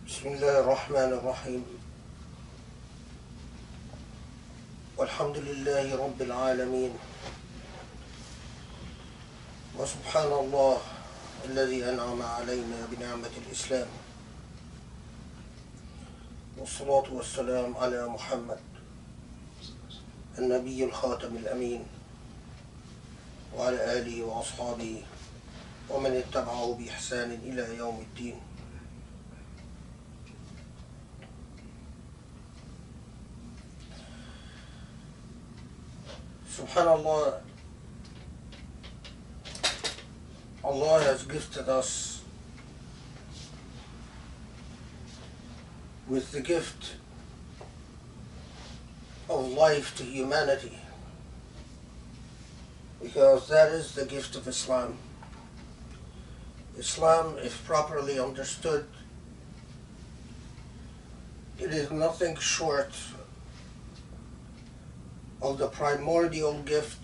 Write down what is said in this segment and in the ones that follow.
بسم الله الرحمن الرحيم والحمد لله رب العالمين وسبحان الله الذي أنعم علينا بنعمة الإسلام والصلاة والسلام على محمد النبي الخاتم الأمين وعلى آله وأصحابه ومن اتبعه بإحسان إلى يوم الدين. Subhanallah, Allah has gifted us with the gift of life to humanity, because that is the gift of Islam. Islam, if properly understood, it is nothing short of the primordial gift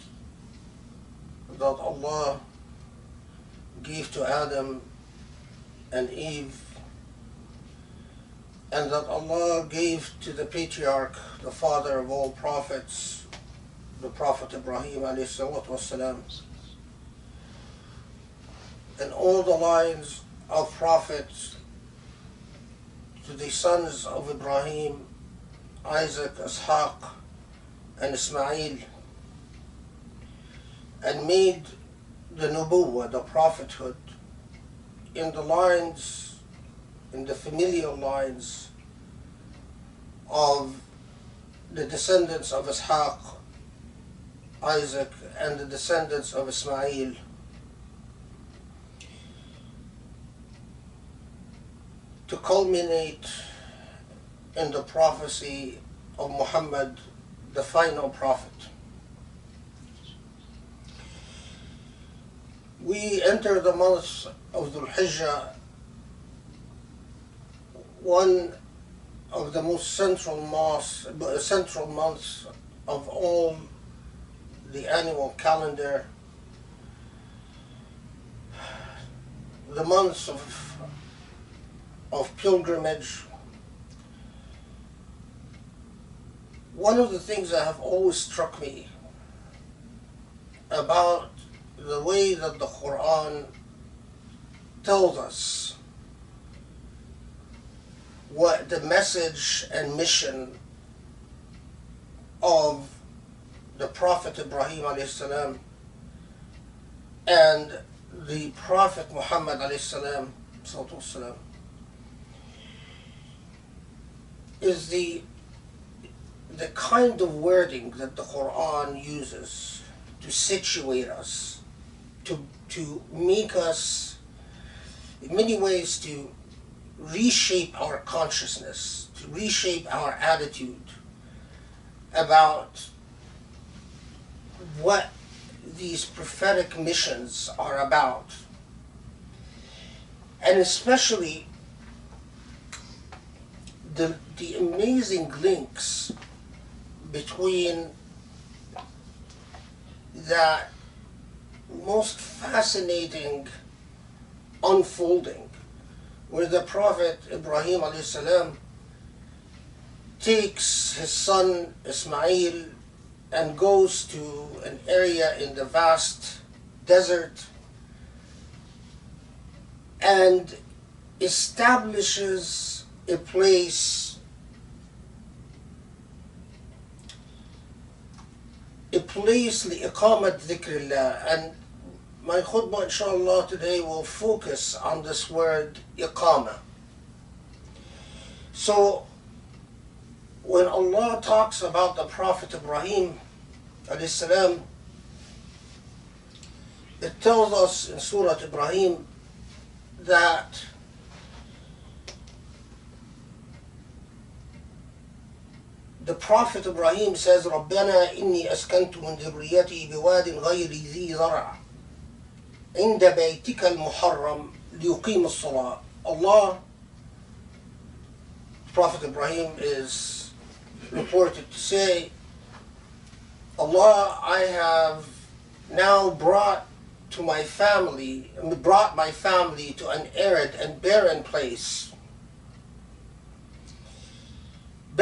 that Allah gave to Adam and Eve, and that Allah gave to the patriarch, the father of all prophets, the Prophet Ibrahim ﷺ, and all the lines of prophets to the sons of Ibrahim, Isaac, Ishaq, and Ismail, and made the nubuwwah, the prophethood, in the lines, in the familial lines of the descendants of Ishaq, Isaac, and the descendants of Ismail, to culminate in the prophecy of Muhammad, the final prophet. We enter the month of Dhu'l Hijjah, one of the most central months of all the annual calendar, the months of pilgrimage. One of the things that have always struck me about the way that the Quran tells us what the message and mission of the Prophet Ibrahim ﷺ and the Prophet Muhammad ﷺ is the kind of wording that the Quran uses to situate us, to make us, in many ways, to reshape our consciousness, to reshape our attitude about what these prophetic missions are about, and especially the amazing links between that most fascinating unfolding where the Prophet Ibrahim ﷺ takes his son Ismail and goes to an area in the vast desert and establishes a place, لإقامة ذكر الله. And my khutbah inshallah today will focus on this word iqama. So when Allah talks about the Prophet Ibrahim alayhi salam, it tells us in Surah Ibrahim that the Prophet Ibrahim says, رَبَّنَا إِنِّي أَسْكَنْتُ مِنْ ذُرِّيَّتِي بِوَادٍ غَيْرِ ذِي زَرْعٍ عِنْدَ بَيْتِكَ الْمُحَرَّمِ لِيُقِيمُ الصَّلَاةَ. Allah, Prophet Ibrahim is reported to say, Allah, I have now brought my family to an arid and barren place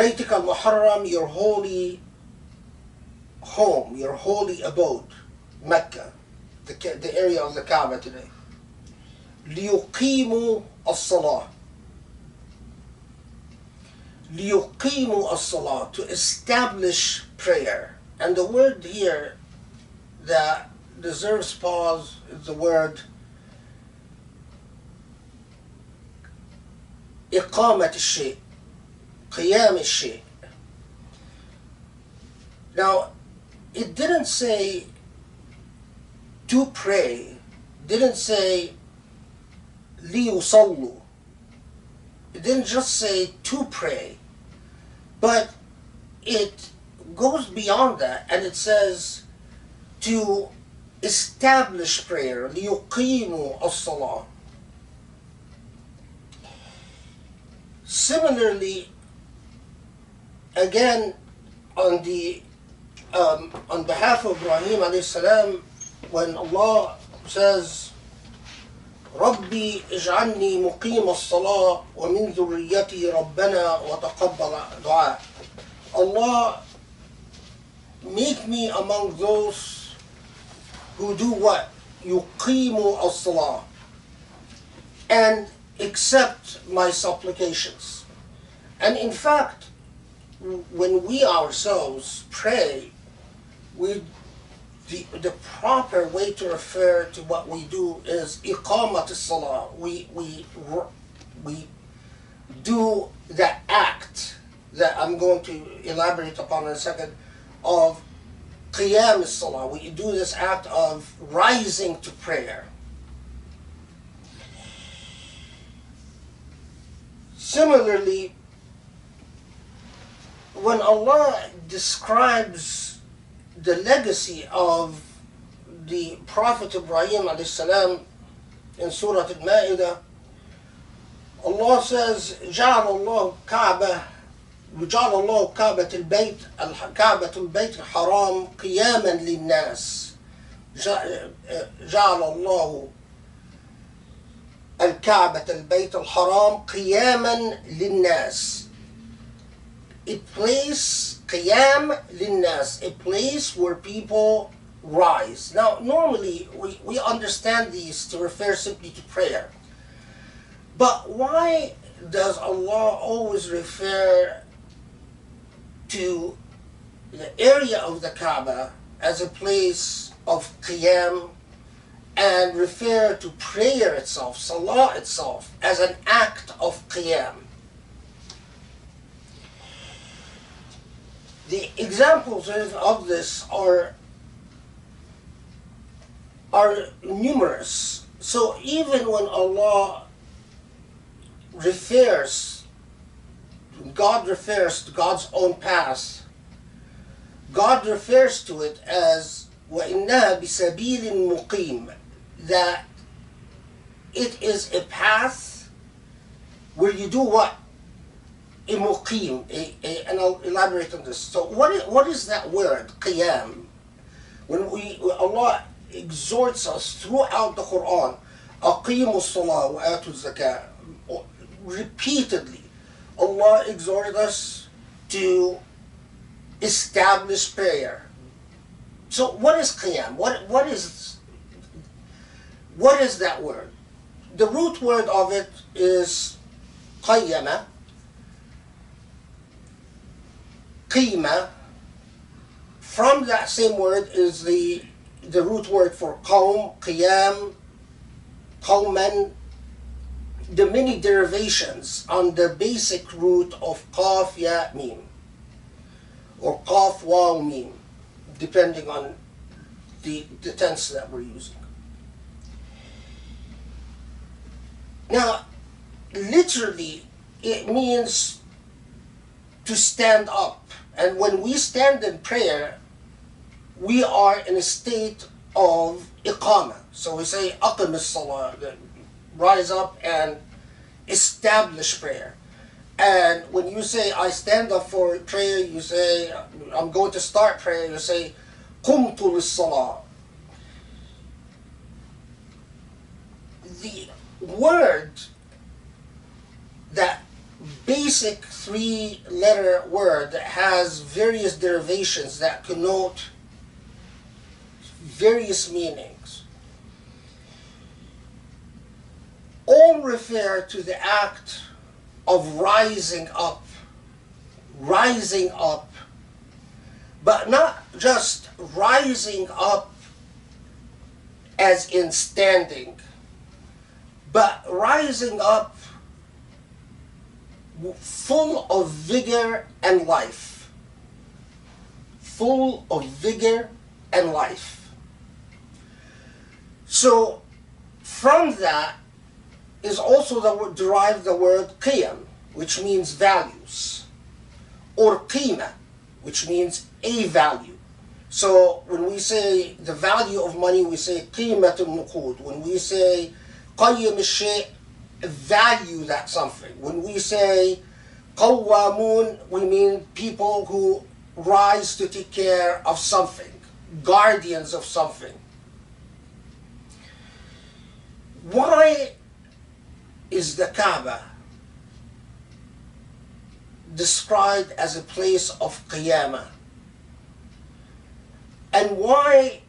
Baytik al-Muharram, your holy home, your holy abode, Mecca, the area of the Kaaba today. لِيُقِيمُوا الصَّلَاةِ لِيُقِيمُوا الصَّلَاةِ, to establish prayer. And the word here that deserves pause is the word إقامة الشيء, قيام الشيء. Now, it didn't say to pray, didn't say لِيُصَلُّوا. It didn't just say to pray, but it goes beyond that and it says to establish prayer. لِيُقِيمُوا الصَّلَاةِ. Similarly, again, on behalf of Ibrahim alayhi salam, when Allah says, رَبِّي اجْعَلْنِي مُقِيمَ الصَّلَاةِ وَمِنْ ذُرِّيَّتِي رَبَّنَا وَتَقَبَّلْ دُعَاء. Allah, make me among those who do what? يُقِيمُ الصَّلَاةِ, and accept my supplications. And in fact, when we ourselves pray, the proper way to refer to what we do is إقامة الصلاة. We do the act that I'm going to elaborate upon in a second of Qiyam الصلاة. We do this act of rising to prayer. Similarly, when Allah describes the legacy of the Prophet Ibrahim alayhi salam in Surah Al-Ma'idah, Allah says, جعل الله كعبة البيت الحرام قياما للناس. جعل الله الكعبة البيت الحرام قياما للناس. A place, قيام للناس, a place where people rise. Now, normally we understand these to refer simply to prayer. But why does Allah always refer to the area of the Kaaba as a place of qiyam and refer to prayer itself, salah itself, as an act of qiyam? The examples of this are numerous. So even when Allah God refers to God's own past, God refers to it as وَإِنَّهَا بِسَبِيلٍ مُقِيمٍ, that it is a path where you do what? A muqim, and I'll elaborate on this. So what is that word, qiyam? When Allah exhorts us throughout the Quran, أَقِيمُوا الصَّلَاةَ وَآتُوا الزَّكَاةَ, repeatedly, Allah exhorted us to establish prayer. So what is qiyam? What is that word? The root word of it is qayyama, qima. From that same word is the root word for qawm, qiyam, qawman. The many derivations on the basic root of qaf ya mim, or qaf waw mim, depending on the tense that we're using. Now, literally, it means to stand up. And when we stand in prayer, we are in a state of iqama. So we say, aqim as-salah, rise up and establish prayer. And when you say, I stand up for prayer, you say, I'm going to start prayer, you say, qumtu lis-salah. The word that basic three-letter word that has various derivations that connote various meanings. All refer to the act of rising up, but not just rising up as in standing, but rising up full of vigor and life. Full of vigor and life. So from that is also derived the word Qiyam, which means values, or Qiyama, which means a value. So when we say the value of money, we say قيمة النقود. When we say قيم الشيء, value that something. When we say قوامون, we mean people who rise to take care of something, guardians of something. Why is the Kaaba described as a place of Qiyama? And why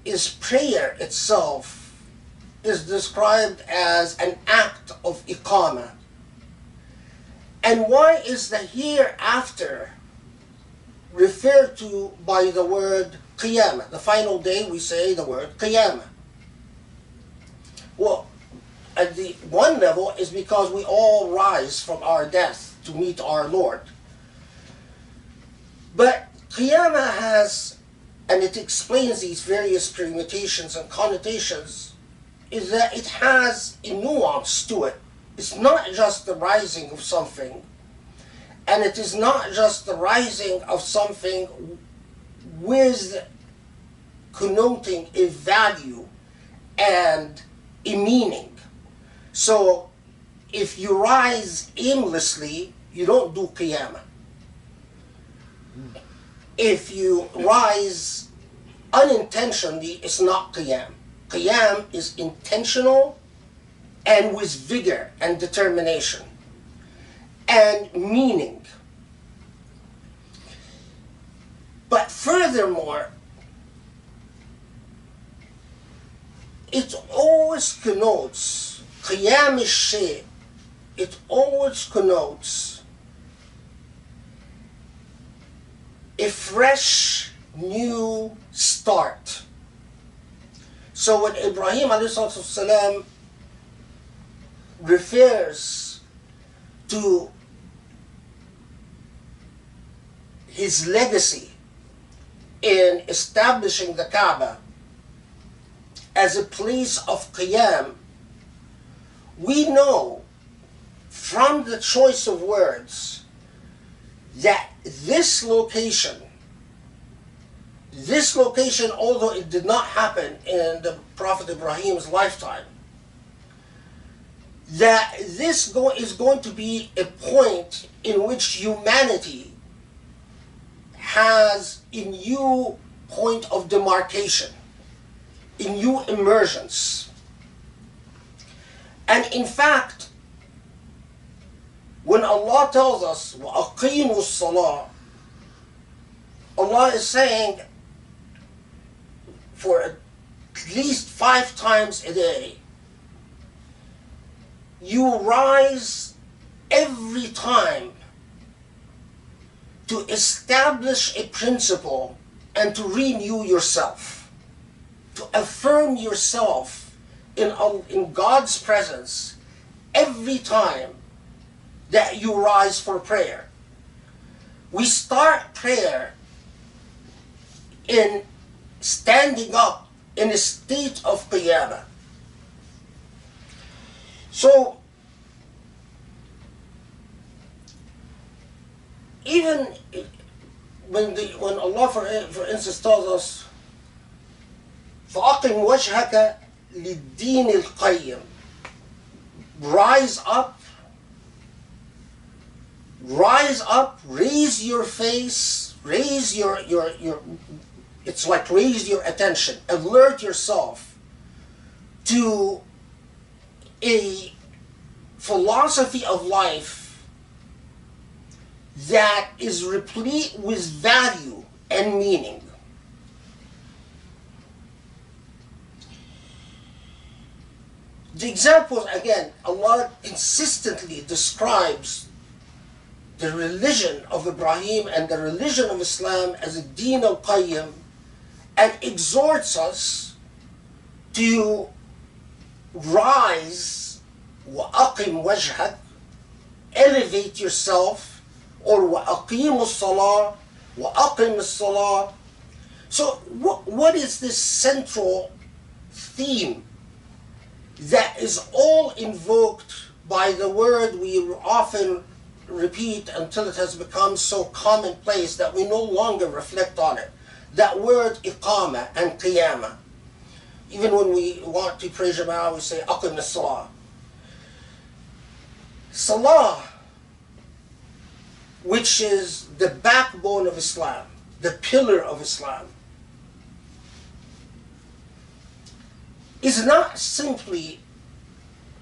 is prayer itself is described as an act of iqama? And why is the hereafter referred to by the word Qiyama? The final day we say the word Qiyama. Well, at the one level is because we all rise from our death to meet our Lord. But Qiyama has, and it explains these various permutations and connotations, is that it has a nuance to it. It's not just the rising of something, and it is not just the rising of something with connoting a value and a meaning. So if you rise aimlessly, you don't do Qiyamah. If you rise unintentionally, it's not Qiyam. Qiyam is intentional and with vigor and determination and meaning. But furthermore, it always connotes, Qiyam al-Shay, it always connotes a fresh, new start. So when Ibrahim ﷺ refers to his legacy in establishing the Kaaba as a place of Qiyam, we know from the choice of words that this location, although it did not happen in the Prophet Ibrahim's lifetime, that this is going to be a point in which humanity has a new point of demarcation, a new emergence. And in fact, when Allah tells us, وَأَقِيمُوا الصَّلَاةِ, Allah is saying for at least 5 times a day, you rise every time to establish a principle and to renew yourself, to affirm yourself in God's presence every time that you rise for prayer. We start prayer in standing up in a state of Qiyamah. So, even when Allah, for instance, tells us, فَأَقِمْ وَجْهَكَ لِلدِّينِ الْقَيِّمِ, rise up, raise your face, raise your it's like raise your attention, alert yourself to a philosophy of life that is replete with value and meaning. The examples, again, Allah consistently describes the religion of Ibrahim and the religion of Islam as a deen al-qayyim, and exhorts us to rise, وَأَقِمْ وَجْهَكَ, elevate yourself, or وَأَقِيمُ الصَّلَاةِ, وَأَقِمْ الصَّلَاةِ. So what is this central theme that is all invoked by the word we often repeat until it has become so commonplace that we no longer reflect on it? That word iqama and qiyama. Even when we want to pray jumu'a, we say aqim as-salah. Salah, which is the backbone of Islam, the pillar of Islam, is not simply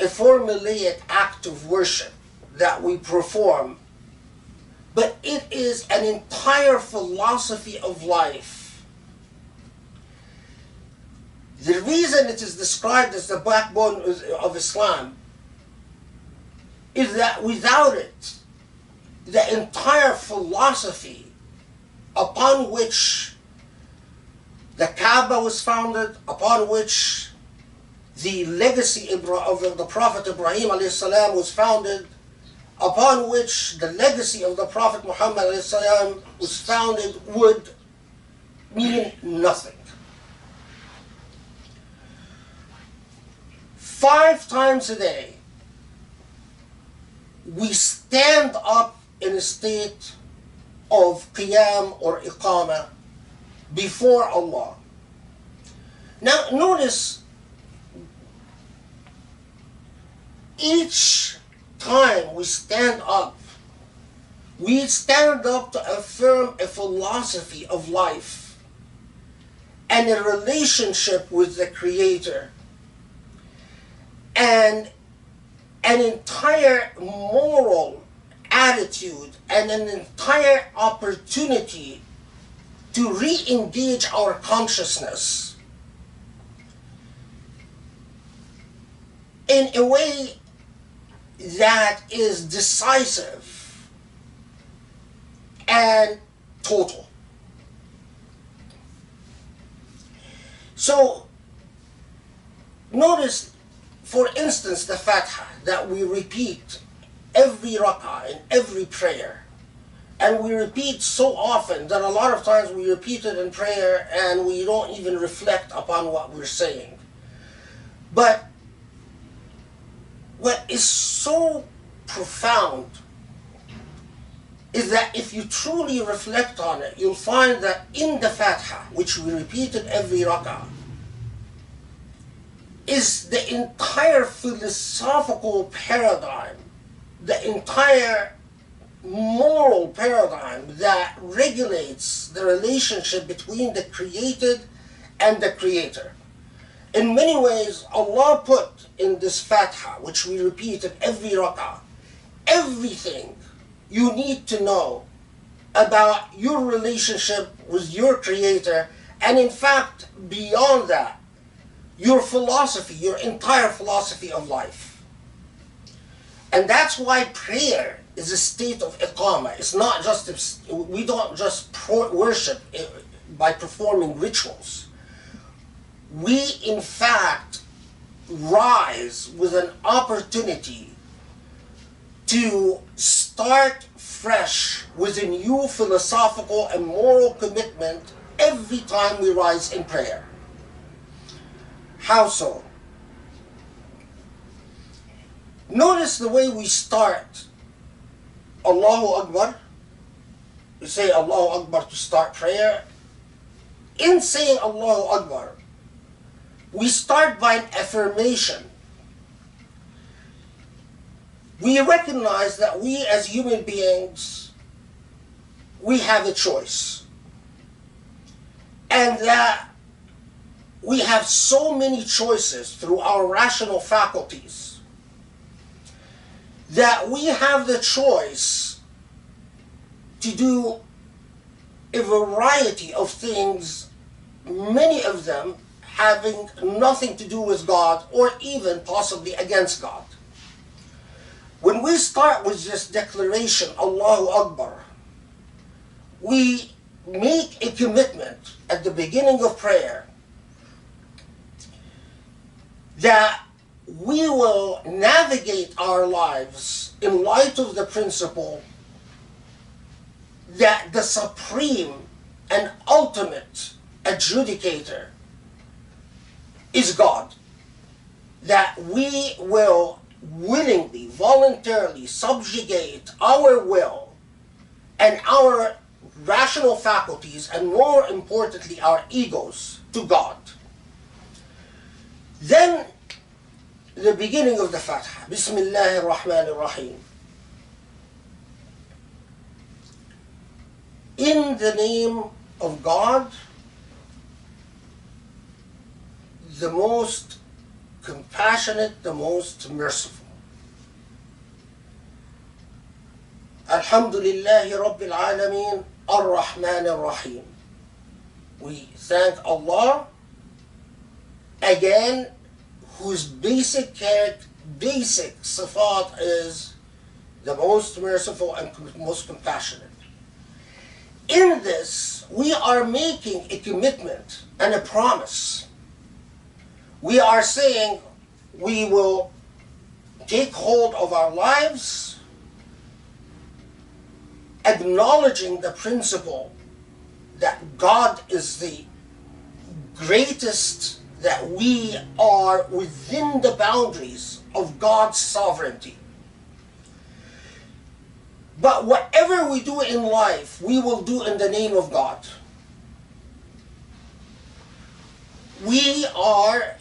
a formulaic act of worship that we perform, but it is an entire philosophy of life. The reason it is described as the backbone of Islam is that without it, the entire philosophy upon which the Kaaba was founded, upon which the legacy of the Prophet Ibrahim ﷺ was founded, upon which the legacy of the Prophet Muhammad ﷺ was founded, would mean nothing. 5 times a day, we stand up in a state of Qiyam or Iqama before Allah. Now notice, each time we stand up to affirm a philosophy of life and a relationship with the Creator and an entire moral attitude and an entire opportunity to re-engage our consciousness in a way that is decisive and total. So notice, for instance, the Fatiha that we repeat every rak'ah in every prayer, and we repeat so often that a lot of times we repeat it in prayer and we don't even reflect upon what we're saying. But what is so profound is that if you truly reflect on it, you'll find that in the Fatiha, which we repeat in every rak'ah, is the entire philosophical paradigm, the entire moral paradigm that regulates the relationship between the created and the Creator. In many ways, Allah put in this Fatiha, which we repeat in every rak'ah, everything you need to know about your relationship with your Creator, and in fact, beyond that, your philosophy, your entire philosophy of life. And that's why prayer is a state of iqama. It's not just, we don't just worship by performing rituals. We, in fact, rise with an opportunity to start fresh with a new philosophical and moral commitment every time we rise in prayer. How so? Notice the way we start. Allahu Akbar. We say Allahu Akbar to start prayer. In saying Allahu Akbar, we start by an affirmation. We recognize that we as human beings, we have a choice. And that we have so many choices through our rational faculties that we have the choice to do a variety of things, many of them having nothing to do with God or even possibly against God. When we start with this declaration, Allahu Akbar, we make a commitment at the beginning of prayer that we will navigate our lives in light of the principle that the supreme and ultimate adjudicator is God. That we will willingly, voluntarily subjugate our will and our rational faculties, and more importantly our egos, to God. Then the beginning of the Fatiha, Bismillahir Rahmanir Rahim. In the name of God, the most compassionate, the most merciful. Alhamdulillahi Rabbil Alameen, Ar-Rahman Ar-Rahim. We thank Allah, again, whose basic sifat is the most merciful and most compassionate. In this, we are making a commitment and a promise. We are saying we will take hold of our lives, acknowledging the principle that God is the greatest, that we are within the boundaries of God's sovereignty. But whatever we do in life, we will do in the name of God. We are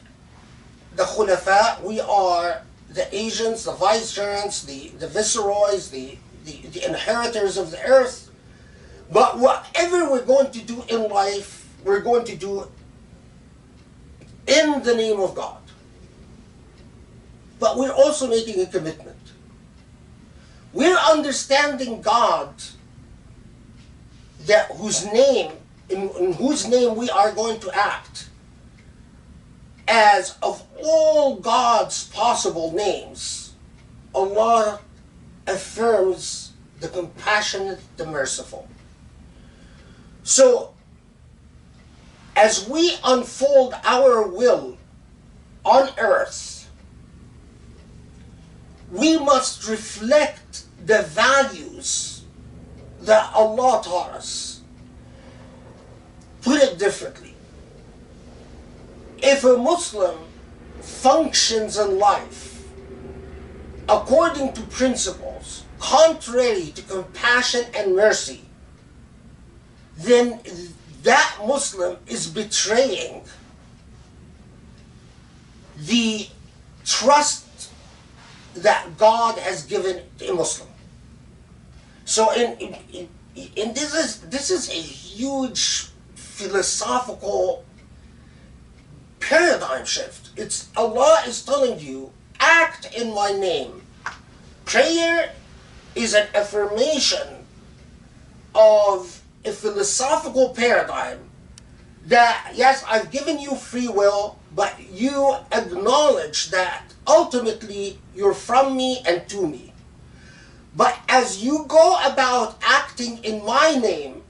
the khulafa, we are the agents, the vicegerents, the viceroys, the inheritors of the earth. But whatever we're going to do in life, we're going to do in the name of God. But we're also making a commitment. We're understanding God, that in whose name we are going to act, as of all God's possible names, Allah affirms the compassionate, the merciful. So, as we unfold our will on earth, we must reflect the values that Allah taught us. Put it differently. If a Muslim functions in life according to principles contrary to compassion and mercy, then that Muslim is betraying the trust that God has given a Muslim. So this is a huge philosophical paradigm shift. It's Allah is telling you, act in my name. Prayer is an affirmation of a philosophical paradigm that, yes, I've given you free will, but you acknowledge that ultimately you're from me and to me. But as you go about acting in my name,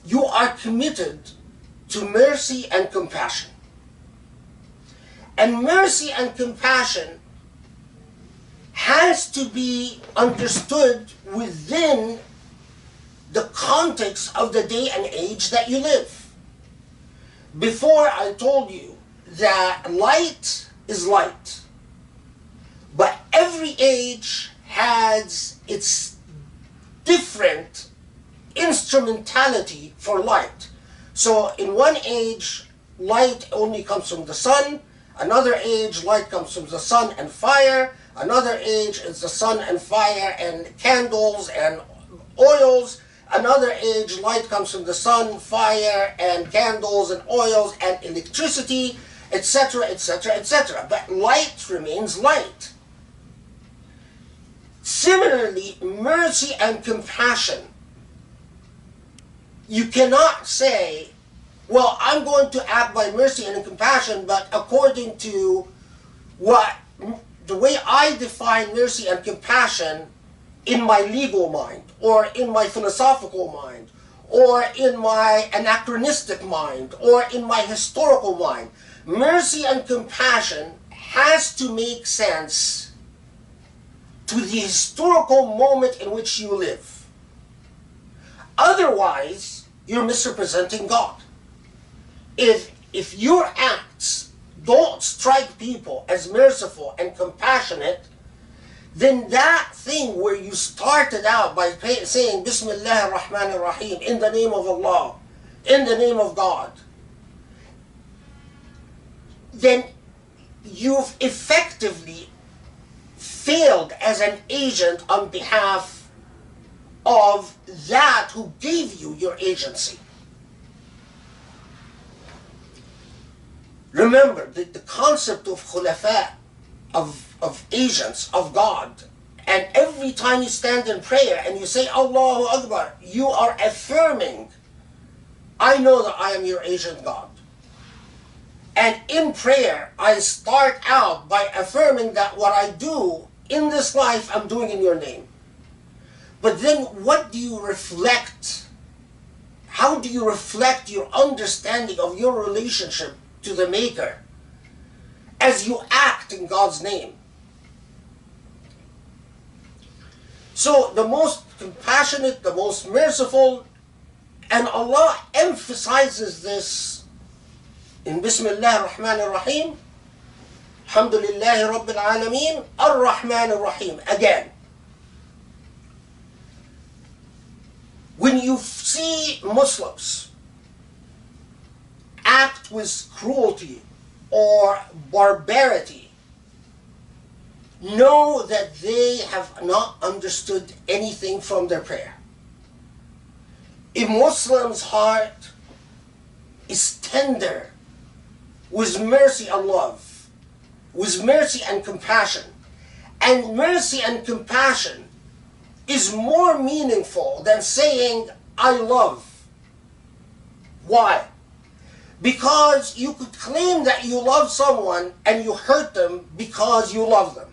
you are committed to mercy and compassion. And mercy and compassion has to be understood within the context of the day and age that you live. Before, I told you that light is light, but every age has its different instrumentality for light. So in one age, light only comes from the sun. Another age, light comes from the sun and fire. Another age is the sun and fire and candles and oils. Another age, light comes from the sun, fire, and candles and oils and electricity, etc., etc., etc. But light remains light. Similarly, mercy and compassion. You cannot say, well, I'm going to act by mercy and compassion, but according to the way I define mercy and compassion in my legal mind, or in my philosophical mind, or in my anachronistic mind, or in my historical mind. Mercy and compassion has to make sense to the historical moment in which you live. Otherwise, you're misrepresenting God. If your acts don't strike people as merciful and compassionate, then that thing where you started out by saying Bismillah ar-Rahman ar-Rahim, in the name of Allah, in the name of God, then you've effectively failed as an agent on behalf of that who gave you your agency. Remember that the concept of khulafa, of agents of God, and every time you stand in prayer and you say Allahu Akbar, you are affirming, I know that I am your agent God. And in prayer, I start out by affirming that what I do in this life, I'm doing in your name. But then what do you reflect? How do you reflect your understanding of your relationship to the Maker as you act in God's name? So the most compassionate, the most merciful, and Allah emphasizes this in Bismillah ar-Rahman ar-Rahim, Alhamdulillahi Rabbil Alameen, Ar-Rahman ar-Rahim. Again, when you see Muslims act with cruelty or barbarity, know that they have not understood anything from their prayer. A Muslim's heart is tender with mercy and love, with mercy and compassion. And mercy and compassion is more meaningful than saying, I love. Why? Because you could claim that you love someone and you hurt them because you love them.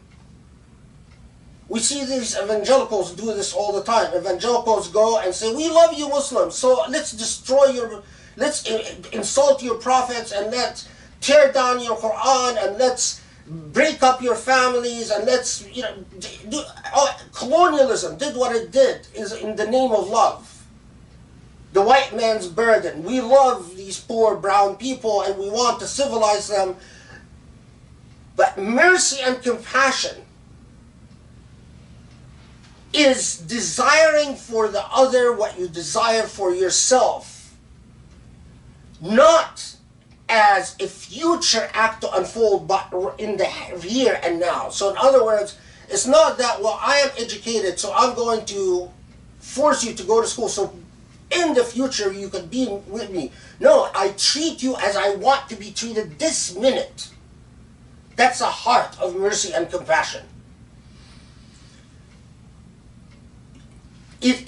We see these evangelicals do this all the time. Evangelicals go and say, we love you Muslims, so let's destroy your, let's insult your prophets, and let's tear down your Quran, and let's break up your families, and let's, colonialism did what it did is in the name of love. The white man's burden. We love these poor brown people and we want to civilize them. But mercy and compassion is desiring for the other what you desire for yourself, not as a future act to unfold, but in the here and now. So in other words, it's not that, well, I am educated, so I'm going to force you to go to school, so in the future you could be with me. No, I treat you as I want to be treated this minute. That's a heart of mercy and compassion. It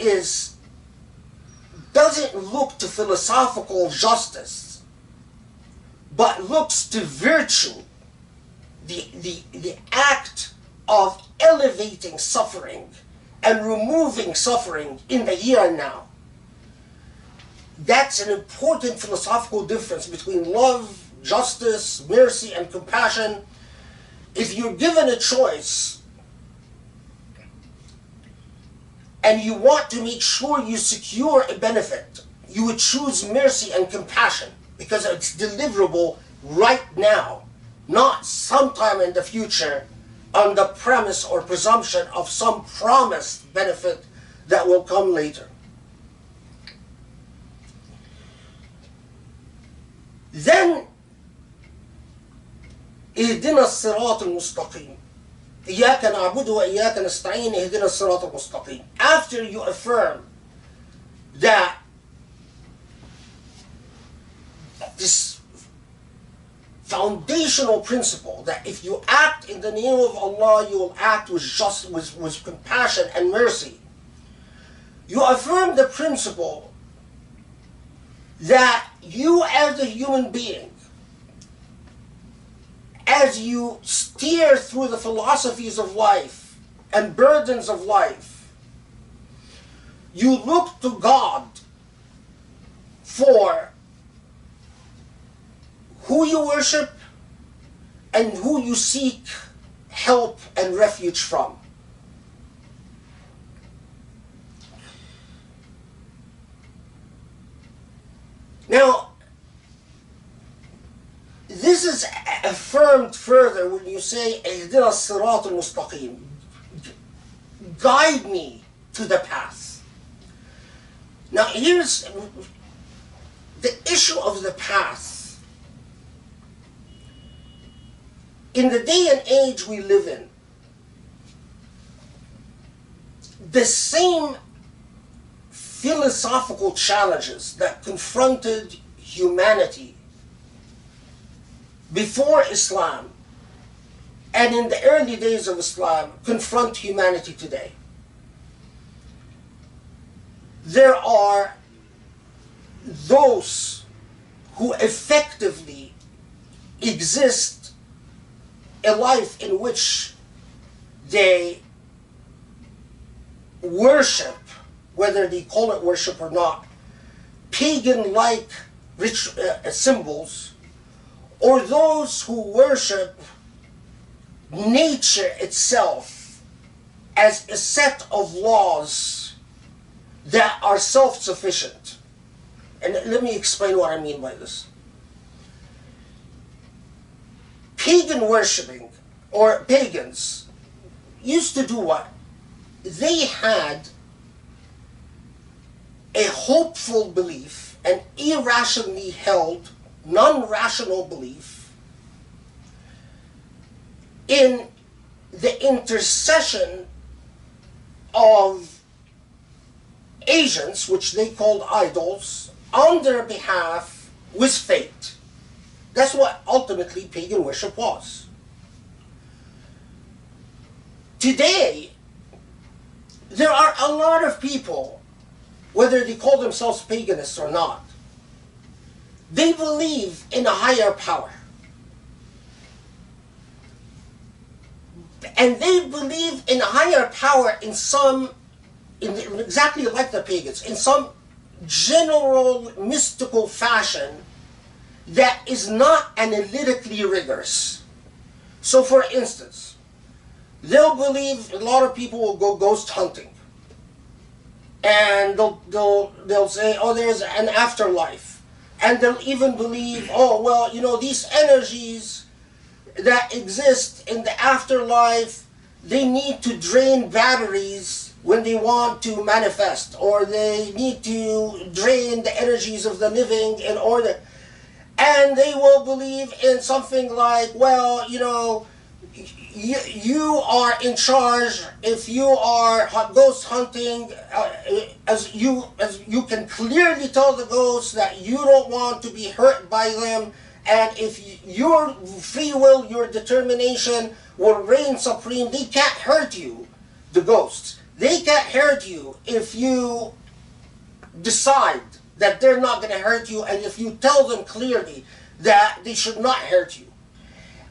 doesn't look to philosophical justice, but looks to virtue, the act of elevating suffering and removing suffering in the here and now. That's an important philosophical difference between love, justice, mercy, and compassion. If you're given a choice and you want to make sure you secure a benefit, you would choose mercy and compassion because it's deliverable right now, not sometime in the future on the premise or presumption of some promised benefit that will come later. Then, اهدنا الصراط المستقيم. إياك نعبد وإياك نستعين اهدنا الصراط المستقيم. After you affirm that foundational principle that if you act in the name of Allah, you will act with with compassion and mercy. You affirm the principle that you as a human being, as you steer through the philosophies of life and burdens of life, you look to God for who you worship and who you seek help and refuge from. Now, this is affirmed further when you say, اهدنا الصراط المستقيم. Guide me to the path. Now here's the issue of the path. In the day and age we live in, the same philosophical challenges that confronted humanity before Islam and in the early days of Islam confront humanity today. There are those who effectively exist a life in which they worship, whether they call it worship or not, pagan-like symbols, or those who worship nature itself as a set of laws that are self-sufficient. And let me explain what I mean by this. Pagan worshipping, or pagans, used to do what? They had a hopeful belief, an irrationally held, non-rational belief in the intercession of agents, which they called idols, on their behalf with fate. That's what ultimately pagan worship was. Today, there are a lot of people, whether they call themselves paganists or not, they believe in a higher power. And they believe in a higher power exactly like the pagans, in some general mystical fashion that is not analytically rigorous. So for instance, they'll believe, a lot of people will go ghost hunting. And they'll say, oh, there's an afterlife. And they'll even believe, oh, well, you know, these energies that exist in the afterlife, they need to drain batteries when they want to manifest, or they need to drain the energies of the living in order. And they will believe in something like, well, you know, you are in charge if you are ghost hunting, as you can clearly tell the ghosts that you don't want to be hurt by them, and if your free will, your determination will reign supreme, they can't hurt you, the ghosts. They can't hurt you if you decide that they're not going to hurt you, and if you tell them clearly that they should not hurt you.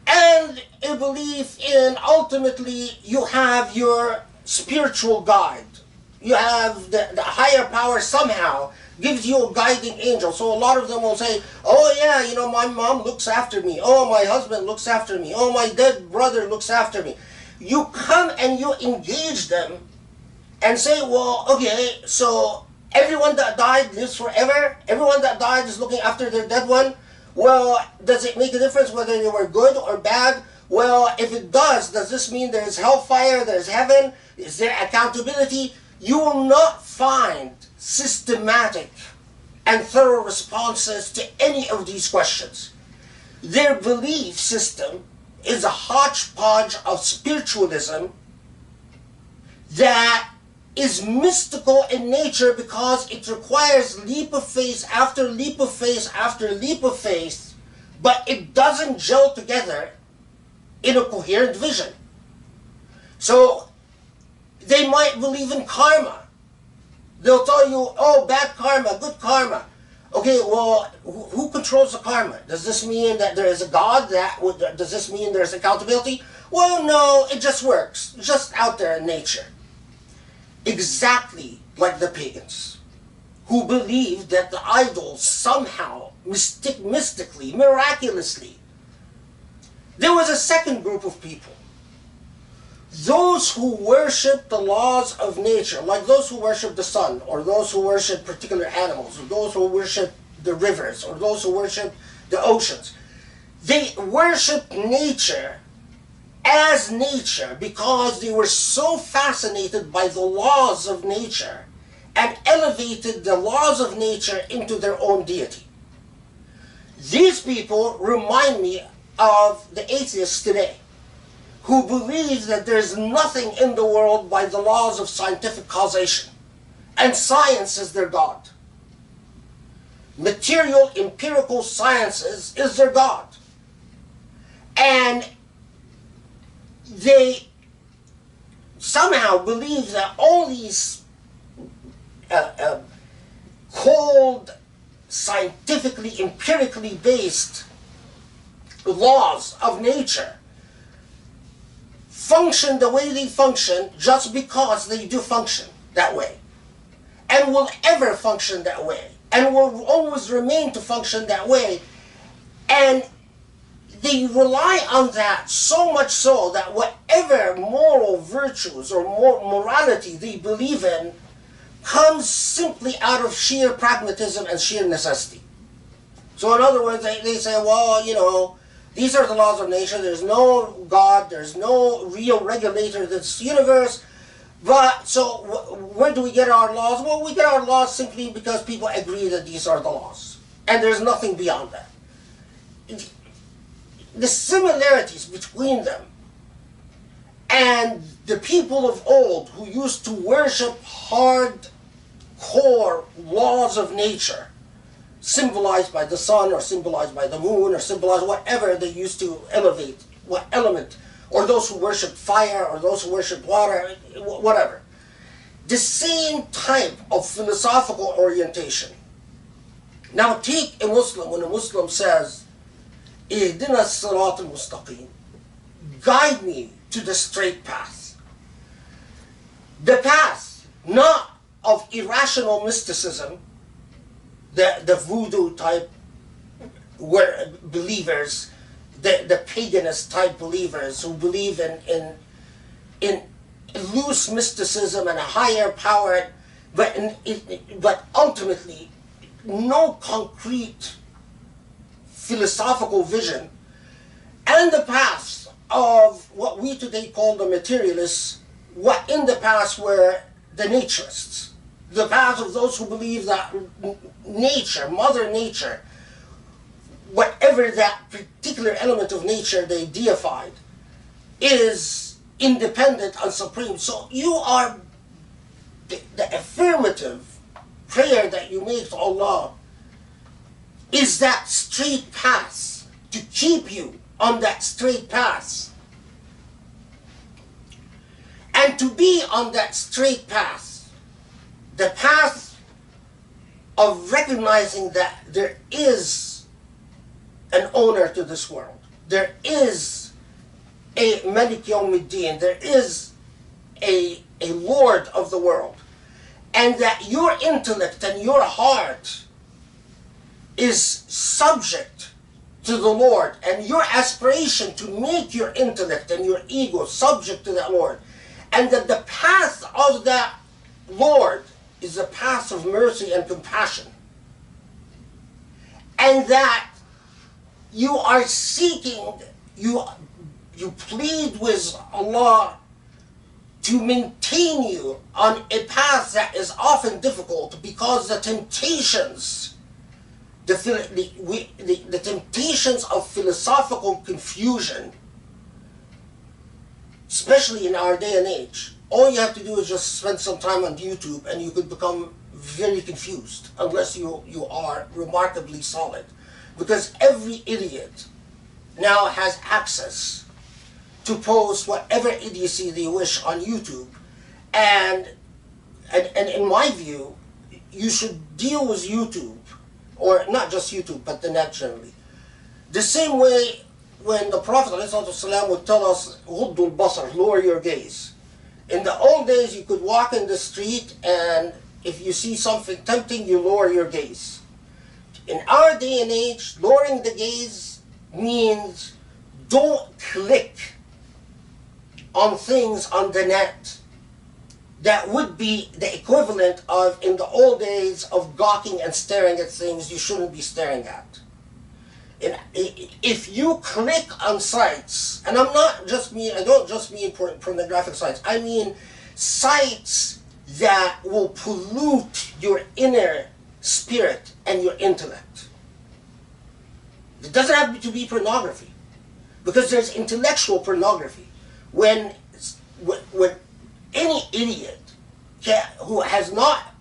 And a belief in, ultimately, you have your spiritual guide. You have the higher power somehow gives you a guiding angel. So a lot of them will say, oh yeah, you know, my mom looks after me. Oh, my husband looks after me. Oh, my dead brother looks after me. You come and you engage them and say, well, okay, so everyone that died lives forever? Everyone that died is looking after their dead one? Well, does it make a difference whether they were good or bad? Well, if it does this mean there's hellfire, there's heaven? Is there accountability? You will not find systematic and thorough responses to any of these questions. Their belief system is a hodgepodge of spiritualism that is mystical in nature because it requires leap of faith after leap of faith after leap of faith but it doesn't gel together in a coherent vision. So they might believe in karma. They'll tell you, oh, bad karma, good karma. Okay, well, who controls the karma? Does this mean that there is a God? Does this mean there's accountability? Well, no, it just works. It's just out there in nature. Exactly like the pagans, who believed that the idols somehow, mystically, miraculously. There was a second group of people. Those who worship the laws of nature, like those who worship the sun, or those who worship particular animals, or those who worship the rivers, or those who worship the oceans. They worship nature as nature because they were so fascinated by the laws of nature and elevated the laws of nature into their own deity. These people remind me of the atheists today, who believe that there's nothing in the world by the laws of scientific causation, and science is their God. Material, empirical sciences is their God. And they somehow believe that all these cold, scientifically, empirically based laws of nature function the way they function just because they do function that way, and will ever function that way, and will always remain to function that way. And they rely on that so much so that whatever moral virtues or morality they believe in comes simply out of sheer pragmatism and sheer necessity. So in other words, they say, well, you know, these are the laws of nature. There's no God. There's no real regulator of this universe. But so where do we get our laws? Well, we get our laws simply because people agree that these are the laws. And there's nothing beyond that. The similarities between them and the people of old who used to worship hardcore laws of nature, symbolized by the sun or symbolized by the moon or symbolized whatever they used to elevate, what element, or those who worship fire or those who worship water, whatever. The same type of philosophical orientation. Now take a Muslim, when a Muslim says, Ihdina as-sirat al-mustaqim, guide me to the straight path. The path, not of irrational mysticism, the voodoo type believers, the paganist type believers who believe in loose mysticism and a higher power, but ultimately no concrete philosophical vision, and the path of what we today call the materialists, what in the past were the naturists. The path of those who believe that nature, Mother Nature, whatever that particular element of nature they deified, is independent and supreme. So you are, the affirmative prayer that you make to Allah is that straight path, to keep you on that straight path. And to be on that straight path, the path of recognizing that there is an owner to this world. There is a Malik Yawmiddin. There is a Lord of the world. And that your intellect and your heart is subject to the Lord. And your aspiration to make your intellect and your ego subject to that Lord. And that the path of that Lord is a path of mercy and compassion. And that you are seeking, you plead with Allah to maintain you on a path that is often difficult because the temptations, the temptations of philosophical confusion, especially in our day and age, all you have to do is just spend some time on YouTube and you could become very confused unless you are remarkably solid. because every idiot now has access to post whatever idiocy they wish on YouTube. And in my view, you should deal with YouTube, or not just YouTube, but the net generally. The same way when the Prophet ﷺ would tell us, "Ghuddul basar," lower your gaze. In the old days, you could walk in the street, and if you see something tempting, you lower your gaze. In our day and age, lowering the gaze means don't click on things on the net. That would be the equivalent of, in the old days, of gawking and staring at things you shouldn't be staring at. If you click on sites, and I don't just mean pornographic sites, I mean sites that will pollute your inner spirit and your intellect. It doesn't have to be pornography, because there's intellectual pornography. When any idiot who has not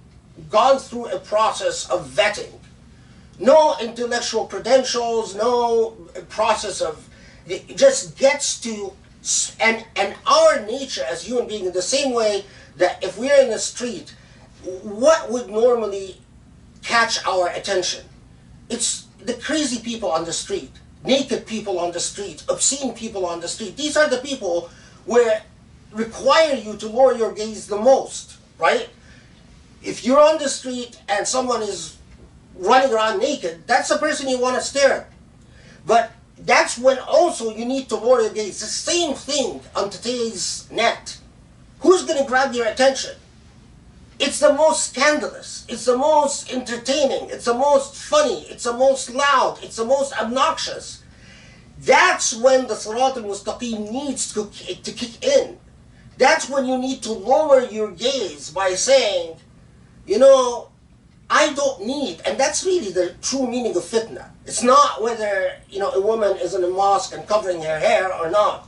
gone through a process of vetting, no intellectual credentials, no process of, it just gets to, and our nature as human beings, in the same way that if we're in the street, what would normally catch our attention? It's the crazy people on the street, naked people on the street, obscene people on the street. These are the people where require you to lower your gaze the most, right? If you're on the street and someone is running around naked, that's the person you want to stare at. But that's when also you need to lower your gaze. The same thing on today's net. Who's going to grab your attention? It's the most scandalous, it's the most entertaining, it's the most funny, it's the most loud, it's the most obnoxious. That's when the Sirat al-Mustaqim needs to kick in. That's when you need to lower your gaze by saying, you know, I don't need, and that's really the true meaning of fitna. It's not whether, you know, a woman is in a mosque and covering her hair or not.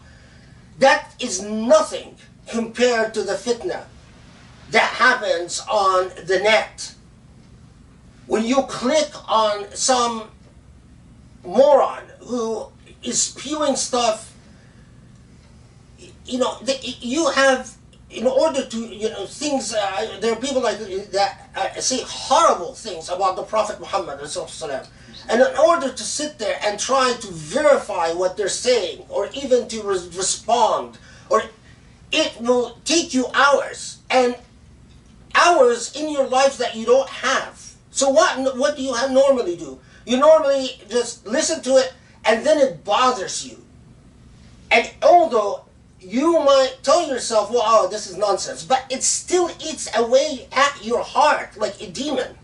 That is nothing compared to the fitna that happens on the net. When you click on some moron who is spewing stuff, you know, you have, in order to, you know, things, there are people like that say horrible things about the Prophet Muhammad, and in order to sit there and try to verify what they're saying, or even to respond, or it will take you hours, and hours in your life that you don't have. So what do you normally do? You normally just listen to it, and then it bothers you. And although you might tell yourself, well, oh, this is nonsense, but it still eats away at your heart like a demon.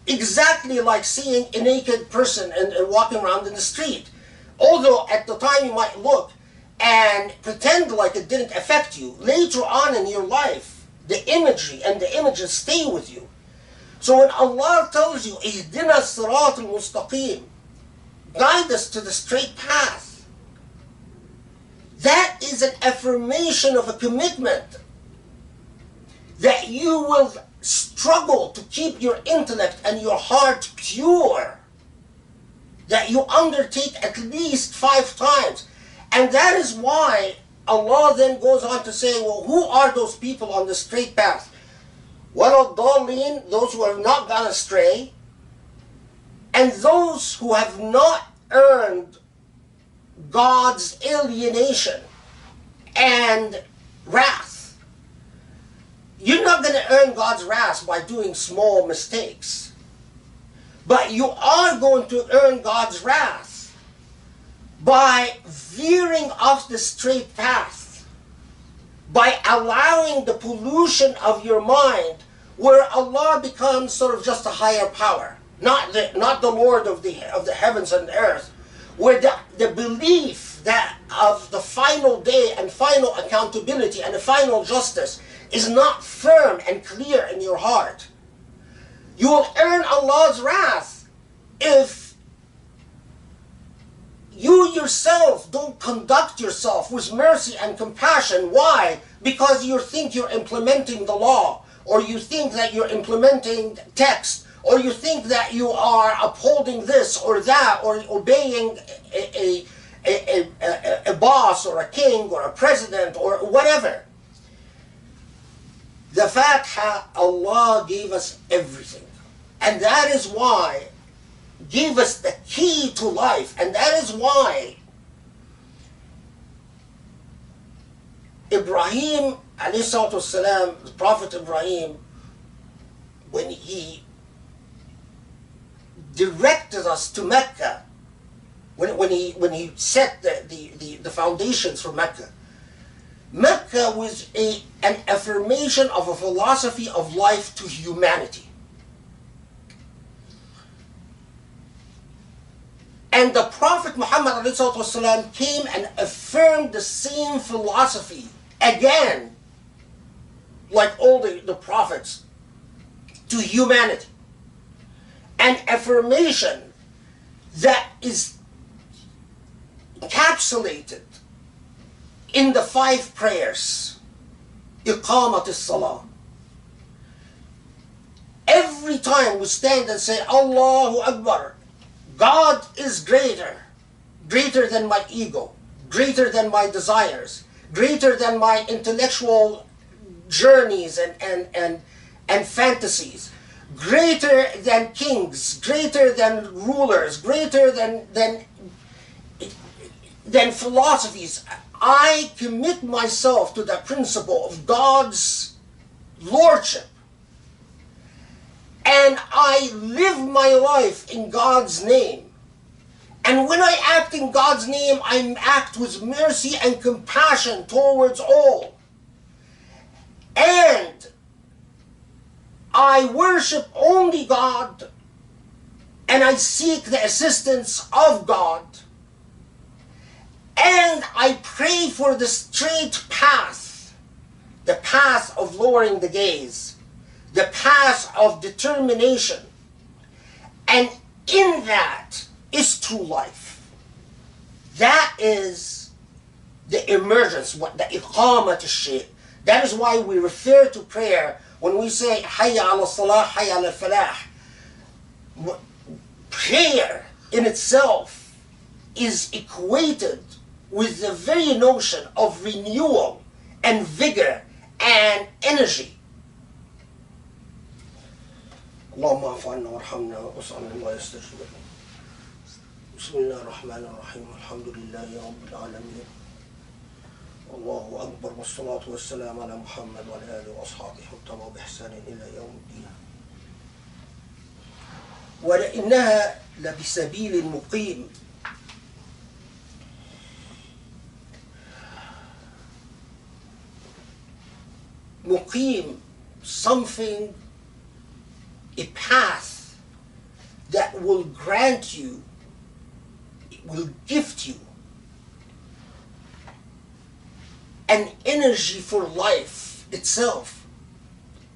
Exactly like seeing a naked person and walking around in the street. Although at the time you might look and pretend like it didn't affect you, later on in your life, the imagery and the images stay with you. So when Allah tells you, Ihdina Sirat al-Mustaqim, guide us to the straight path, that is an affirmation of a commitment that you will struggle to keep your intellect and your heart pure, that you undertake at least 5 times. And that is why Allah then goes on to say, well, who are those people on the straight path? وَلَضَّالِّينَ, those who have not gone astray, and those who have not earned God's alienation and wrath. You're not going to earn God's wrath by doing small mistakes, but you are going to earn God's wrath by veering off the straight path, by allowing the pollution of your mind, where Allah becomes sort of just a higher power, not the Lord of the heavens and the earth, where the belief that of the final day and final accountability and the final justice is not firm and clear in your heart. You will earn Allah's wrath if you yourself don't conduct yourself with mercy and compassion. Why? Because you think you're implementing the law, or you think that you're implementing text, or you think that you are upholding this or that, or obeying a boss or a king or a president or whatever. The Fatiha, Allah gave us everything. And that is why, gave us the key to life. And that is why Ibrahim, alayhi salatu wasalam, the Prophet Ibrahim, when he directed us to Mecca, when he set the foundations for Mecca, Mecca was an affirmation of a philosophy of life to humanity. And the Prophet Muhammad ﷺ came and affirmed the same philosophy again, like all the prophets, to humanity. An affirmation that is encapsulated in the 5 prayers, iqamat as-salah. Every time we stand and say, Allahu Akbar, God is greater, greater than my ego, greater than my desires, greater than my intellectual journeys and fantasies, greater than kings, greater than rulers, greater than philosophies. I commit myself to the principle of God's lordship. And I live my life in God's name. And when I act in God's name, I act with mercy and compassion towards all. And I worship only God, and I seek the assistance of God. And I pray for the straight path, the path of lowering the gaze, the path of determination. And in that is true life. That is the emergence, the iqamat al-shay. That is why we refer to prayer when we say hayya ala salah, hayya ala falah. Prayer in itself is equated with the very notion of renewal and vigor and energy. Allahumma afanna warhamna wa sallallahu yastajib. Bismillah ar-Rahman ar-Rahim. Alhamdulillahi Rabbil Alameen. Allahu Akbar wa salatu wa salam ala Muhammad wa ala alihi wa ashabihi wa tabi'u bi ihsanin ila yawm al-din. Wa innaha la bisabil muqim. Muqim, something, a path that will grant you, will gift you an energy for life itself.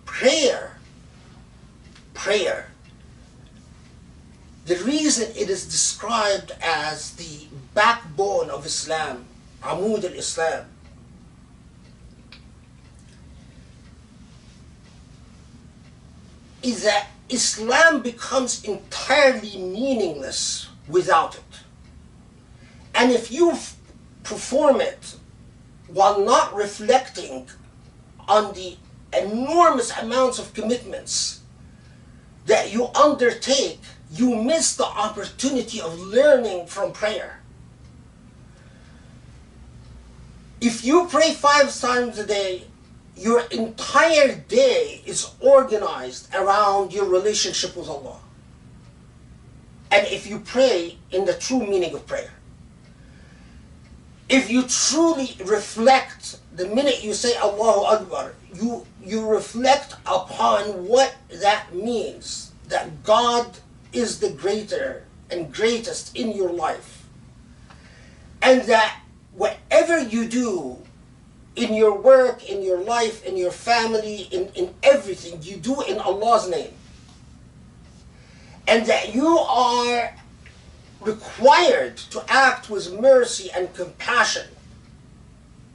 Prayer. The reason it is described as the backbone of Islam, Amud al-Islam, is that Islam becomes entirely meaningless without it. And if you perform it while not reflecting on the enormous amounts of commitments that you undertake, you miss the opportunity of learning from prayer. If you pray 5 times a day, your entire day is organized around your relationship with Allah. And if you pray in the true meaning of prayer, if you truly reflect, the minute you say Allahu Akbar, you reflect upon what that means, that God is the greater and greatest in your life, and that whatever you do in your work, in your life, in your family, in everything, you do in Allah's name. And that you are required to act with mercy and compassion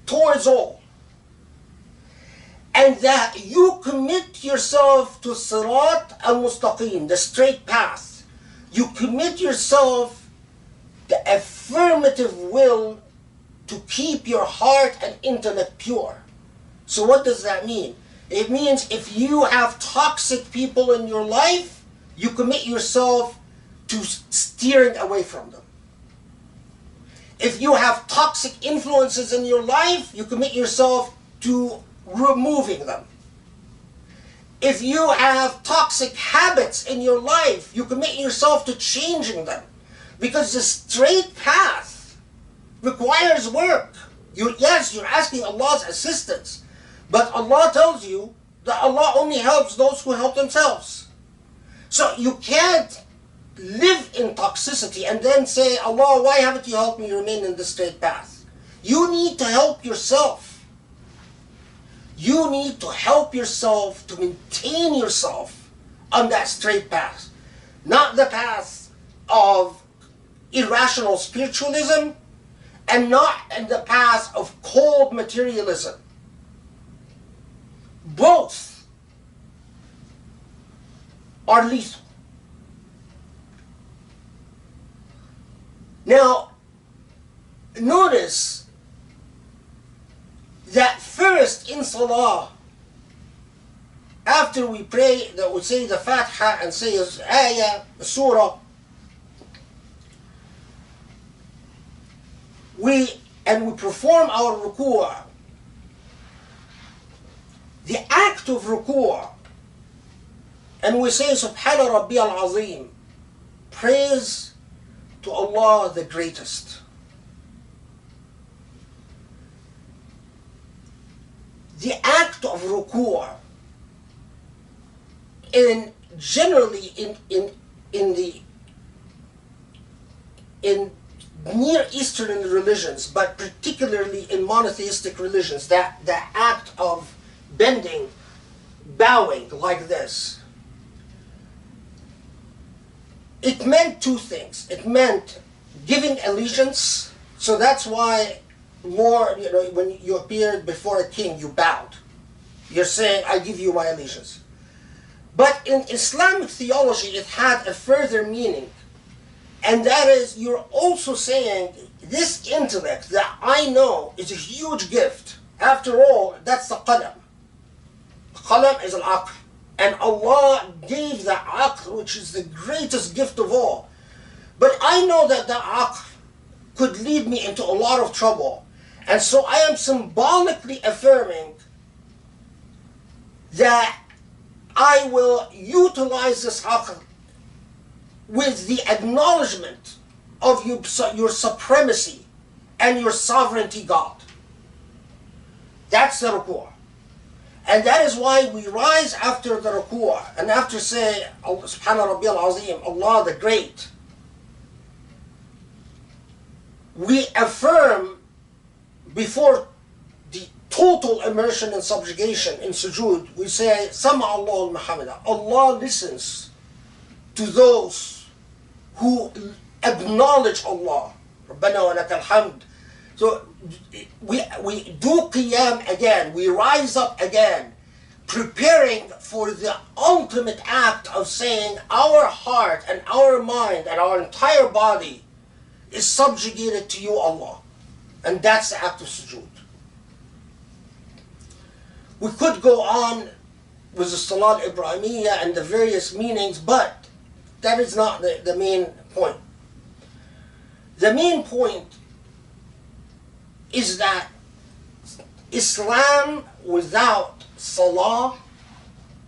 towards all. and that you commit yourself to Sirat al-Mustaqim, the straight path. You commit yourself the affirmative will to keep your heart and intellect pure. So what does that mean? It means if you have toxic people in your life, you commit yourself to steering away from them. If you have toxic influences in your life, you commit yourself to removing them. If you have toxic habits in your life, you commit yourself to changing them. Because the straight path requires work. Yes, you're asking Allah's assistance, but Allah tells you that Allah only helps those who help themselves. So you can't live in toxicity and then say, Allah, why haven't you helped me remain in the straight path? You need to help yourself. You need to help yourself to maintain yourself on that straight path. Not the path of irrational spiritualism and not in the path of cold materialism. Both are lethal. Now, notice that first in Salah, after we pray, that we say the Fatiha and say ayah, surah, we perform our ruku'. The act of ruku', and we say Subhana Rabbi al-Azim, praise to Allah the greatest. The act of ruku', generally in Near Eastern religions, but particularly in monotheistic religions, that the act of bending, bowing like this, it meant two things. It meant giving allegiance, so that's why when you appeared before a king, you bowed. You're saying, I give you my allegiance. But in Islamic theology, it had a further meaning. And that is, you're also saying, this intellect that I know is a huge gift. After all, that's the qalam. Qalam is al-aql. And Allah gave the aql, which is the greatest gift of all. But I know that the aql could lead me into a lot of trouble. And so I am symbolically affirming that I will utilize this aql with the acknowledgement of your supremacy and your sovereignty, God. That's the ruku'. And that is why we rise after the ruku' and after say, Subhana Rabbi al-Azim, Allah the Great. We affirm before the total immersion and subjugation in sujood, we say, Sama Allah al-Muhammadah. Allah listens to those who acknowledge Allah. Rabbana wa lakal hamd. So we do Qiyam again, we rise up again, preparing for the ultimate act of saying our heart and our mind and our entire body is subjugated to you, Allah. And that's the act of sujood. We could go on with the Salah Ibrahimiyya and the various meanings, but that is not the main point. The main point is that Islam without Salah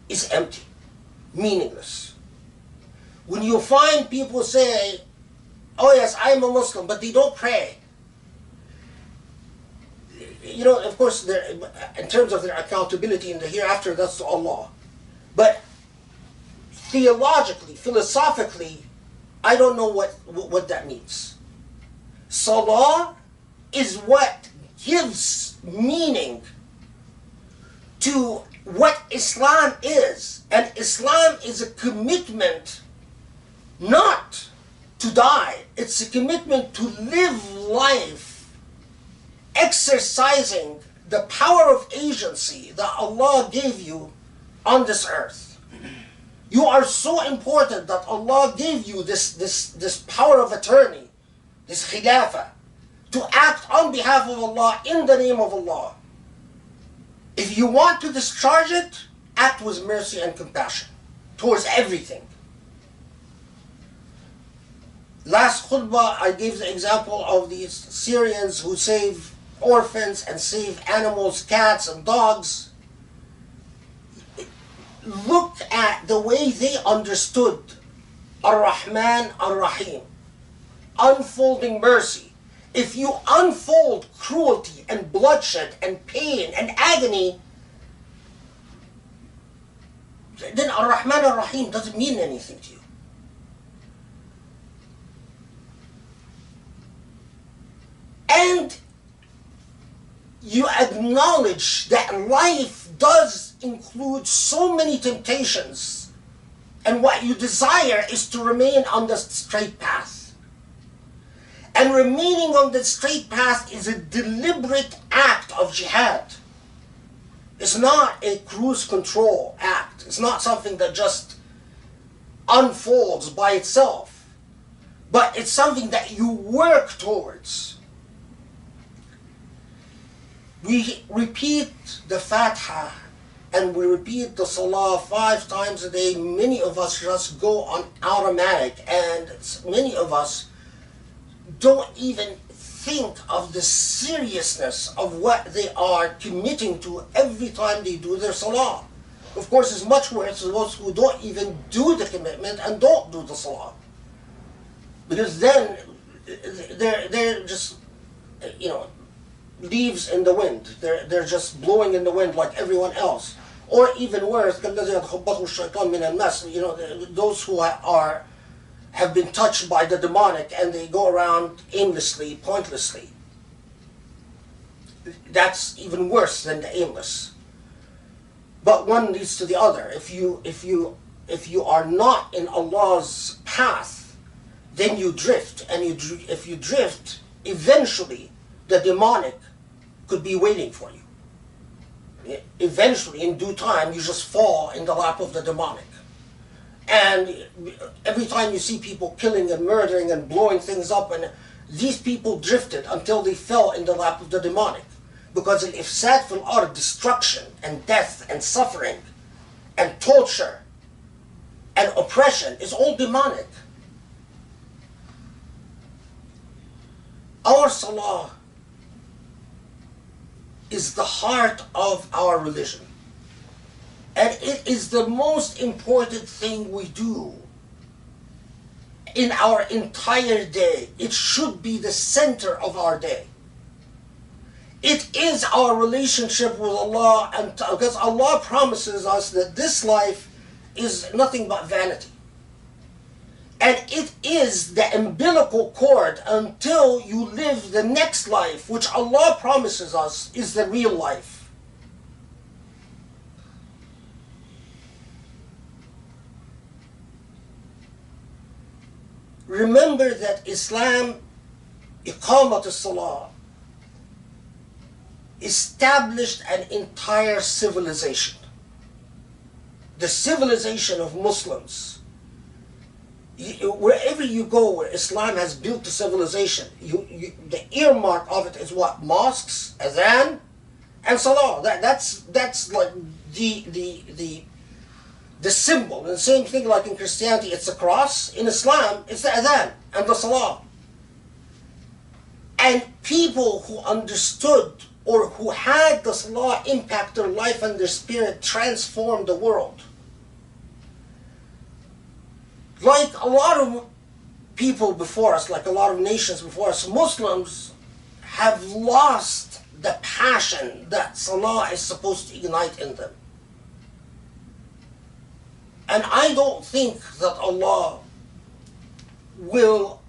is empty, meaningless. When you find people say, oh yes, I'm a Muslim, but they don't pray. You know, of course, in terms of their accountability in the hereafter, that's to Allah. But theologically, philosophically, I don't know what that means. Salah is what gives meaning to what Islam is. And Islam is a commitment not to die. It's a commitment to live life exercising the power of agency that Allah gave you on this earth. You are so important that Allah gave you this power of attorney, this khilafah, to act on behalf of Allah in the name of Allah. If you want to discharge it, act with mercy and compassion towards everything. Last khutbah, I gave the example of these Syrians who save orphans and save animals, cats and dogs. Look at the way they understood Ar-Rahman Ar-Rahim, unfolding mercy. If you unfold cruelty and bloodshed and pain and agony, then Ar-Rahman Ar-Rahim doesn't mean anything to you. And you acknowledge that life does include so many temptations, and what you desire is to remain on the straight path. And remaining on the straight path is a deliberate act of jihad. It's not a cruise control act. It's not something that just unfolds by itself, but it's something that you work towards. We repeat the Fatiha and we repeat the Salah 5 times a day. Many of us just go on automatic, and many of us don't even think of the seriousness of what they are committing to every time they do their Salah. Of course, it's much worse for those who don't even do the commitment and don't do the Salah. Because then they're just, leaves in the wind. They're just blowing in the wind like everyone else. Or even worse, those who have been touched by the demonic and they go around aimlessly, pointlessly. That's even worse than the aimless. But one leads to the other. If you are not in Allah's path, then you drift, and if you drift, eventually the demonic could be waiting for you. Eventually, in due time, you just fall in the lap of the demonic. And every time you see people killing and murdering and blowing things up, and these people drifted until they fell in the lap of the demonic. Because al-ifsad fil ard, destruction and death and suffering and torture and oppression, is all demonic. Our salah is the heart of our religion. And it is the most important thing we do in our entire day. It should be the center of our day. It is our relationship with Allah, and because Allah promises us that this life is nothing but vanity. And it is the umbilical cord until you live the next life, which Allah promises us is the real life. Remember that Islam, iqamat as-salah, established an entire civilization. The civilization of Muslims. Wherever you go where Islam has built the civilization, the earmark of it is what? Mosques, adhan, and salah. That's like the symbol. And the same thing like in Christianity, it's the cross. In Islam, it's the adhan and the salah. And people who understood or who had the salah impact their life and their spirit transformed the world. Like a lot of people before us, like a lot of nations before us, Muslims have lost the passion that salah is supposed to ignite in them. And I don't think that Allah will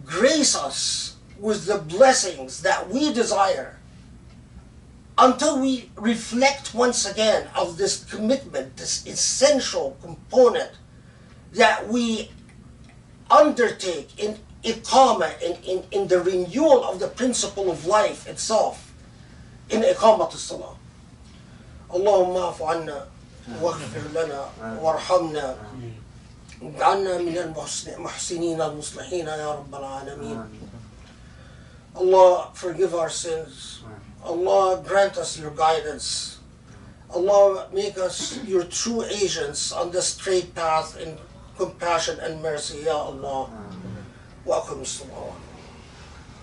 grace us with the blessings that we desire until we reflect once again of this commitment, this essential component that we undertake in iqama, in the renewal of the principle of life itself, in إقامة الصلاة. اللهم اعف عنا واغفر لنا وارحمنا واجعلنا من المحسنين المصلحين يا رب العالمين. Allah, forgive our sins. Allah, grant us your guidance. Allah, make us your true agents on the straight path in compassion and mercy, Ya Allah. Wa aqim as-salah.